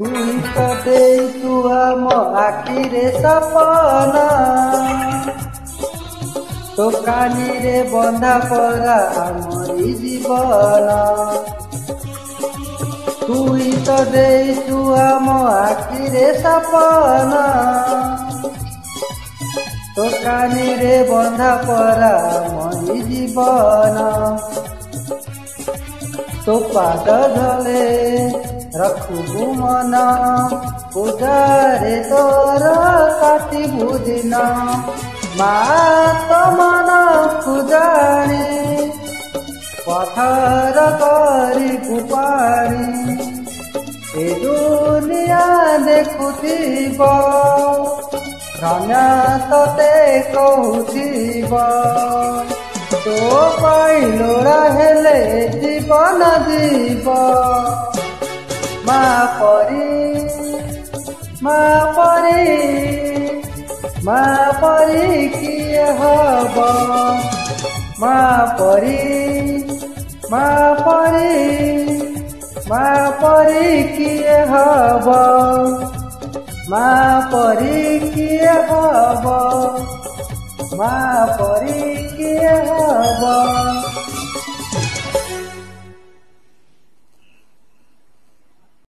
তুই তো দেইছু আম আখিরে সপনা তো কানিরে বন্ধা পরা আমরি জীবন তুই তো দেইছু আম আখিরে সপনা তো কানিরে বন্ধা পরা আমরি জীবন তো পাদ ধলে रखू मन पूजारे तोर काटिबु दिन तो मन पूजाणी पथर करी पाणी ए दुनिया देखुथिब रम्या तते कहूथिब तो पाइलोड़ा हेले जीवन जीव माँ परी किए हब माँ परी किए हब माँ परी किए हब माँ परी किए हब।